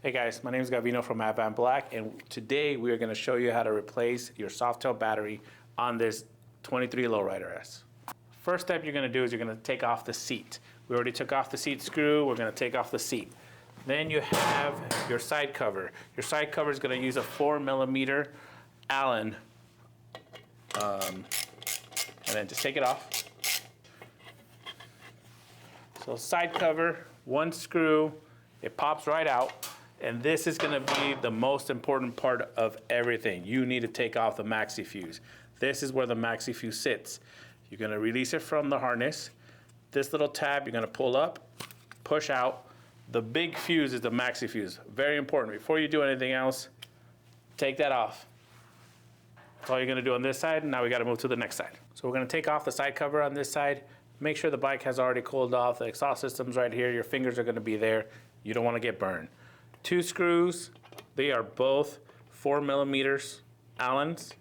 Hey guys, my name is Gavino from Advanblack, and today we are going to show you how to replace your Softail battery on this 23 Lowrider S. First step you're going to do is you're going to take off the seat. We already took off the seat screw, we're going to take off the seat. Then you have your side cover. Your side cover is going to use a 4mm Allen, and then just take it off. So side cover, one screw, it pops right out. And this is going to be the most important part of everything. You need to take off the maxi fuse. This is where the maxi fuse sits. You're going to release it from the harness. This little tab you're going to pull up, push out. The big fuse is the maxi fuse. Very important. Before you do anything else, take that off. That's all you're going to do on this side. Now we got to move to the next side. So we're going to take off the side cover on this side. Make sure the bike has already cooled off. The exhaust system's right here. Your fingers are going to be there. You don't want to get burned. Two screws, they are both 4mm Allens.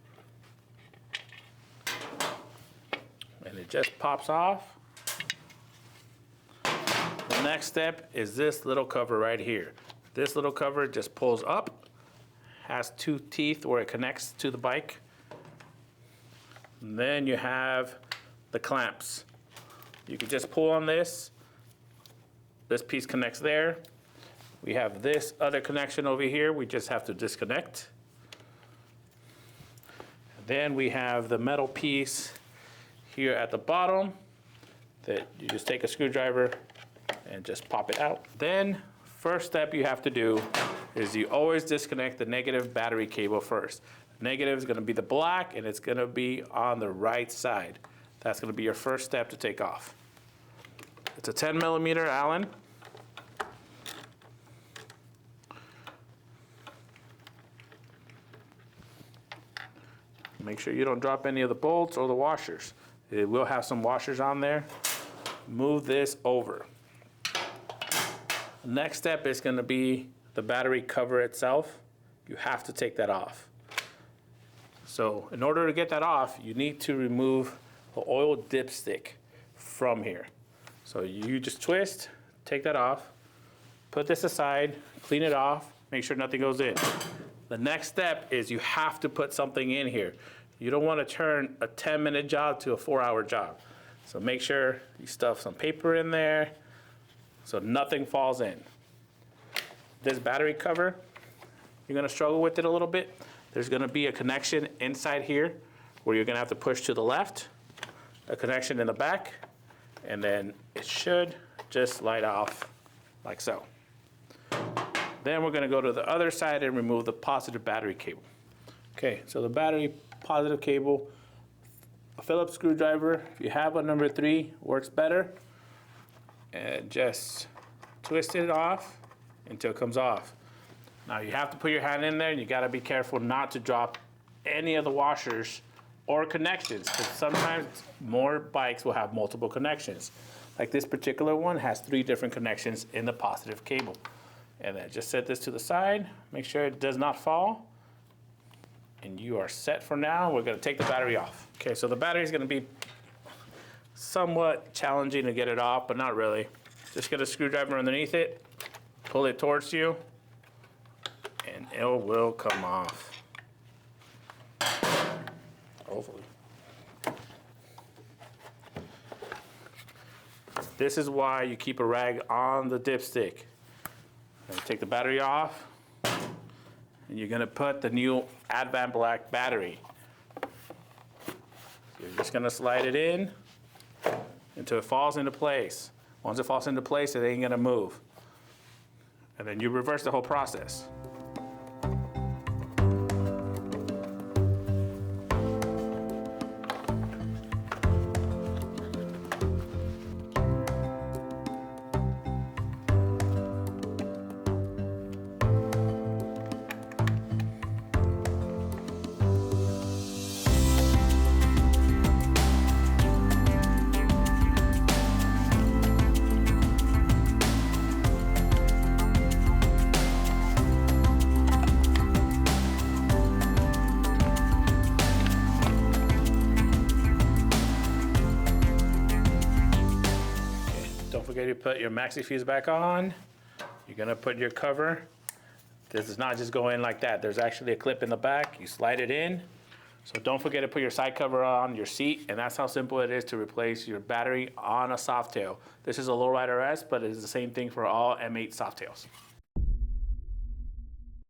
And it just pops off. The next step is this little cover right here. This little cover just pulls up, has two teeth where it connects to the bike. And then you have the clamps. You can just pull on this. This piece connects there. We have this other connection over here. We just have to disconnect. And then we have the metal piece here at the bottom that you just take a screwdriver and just pop it out. Then first step you have to do is you always disconnect the negative battery cable first. Negative is going to be the black and it's going to be on the right side. That's going to be your first step to take off. It's a 10mm Allen. Make sure you don't drop any of the bolts or the washers. It will have some washers on there. Move this over. The next step is going to be the battery cover itself. You have to take that off. So in order to get that off, you need to remove the oil dipstick from here. So you just twist, take that off, put this aside, clean it off, make sure nothing goes in. The next step is you have to put something in here. You don't want to turn a 10-minute job to a 4-hour job. So make sure you stuff some paper in there so nothing falls in. This battery cover, you're going to struggle with it a little bit. There's going to be a connection inside here where you're going to have to push to the left, a connection in the back, and then it should just slide off like so. Then we're going to go to the other side and remove the positive battery cable. Okay, so the battery positive cable, a Phillips screwdriver, if you have a number 3, works better. And just twist it off until it comes off. Now you have to put your hand in there and you got to be careful not to drop any of the washers or connections, because sometimes more bikes will have multiple connections. Like this particular one has 3 different connections in the positive cable. And then just set this to the side, make sure it does not fall, and you are set for now. We're going to take the battery off. Okay, so the battery is going to be somewhat challenging to get it off, but not really. Just get a screwdriver underneath it, pull it towards you, and it will come off. Hopefully. This is why you keep a rag on the dipstick. Take the battery off, and you're going to put the new Advanblack battery. So you're just going to slide it in until it falls into place. Once it falls into place, it ain't going to move. And then you reverse the whole process. Don't forget to put your maxi fuse back on. You're gonna put your cover This does not just go in like that. There's actually a clip in the back. You slide it in. So don't forget to put your side cover on your seat, and that's how simple it is to replace your battery on a Softail. This is a lowrider S, but it is the same thing for all M8 Softails.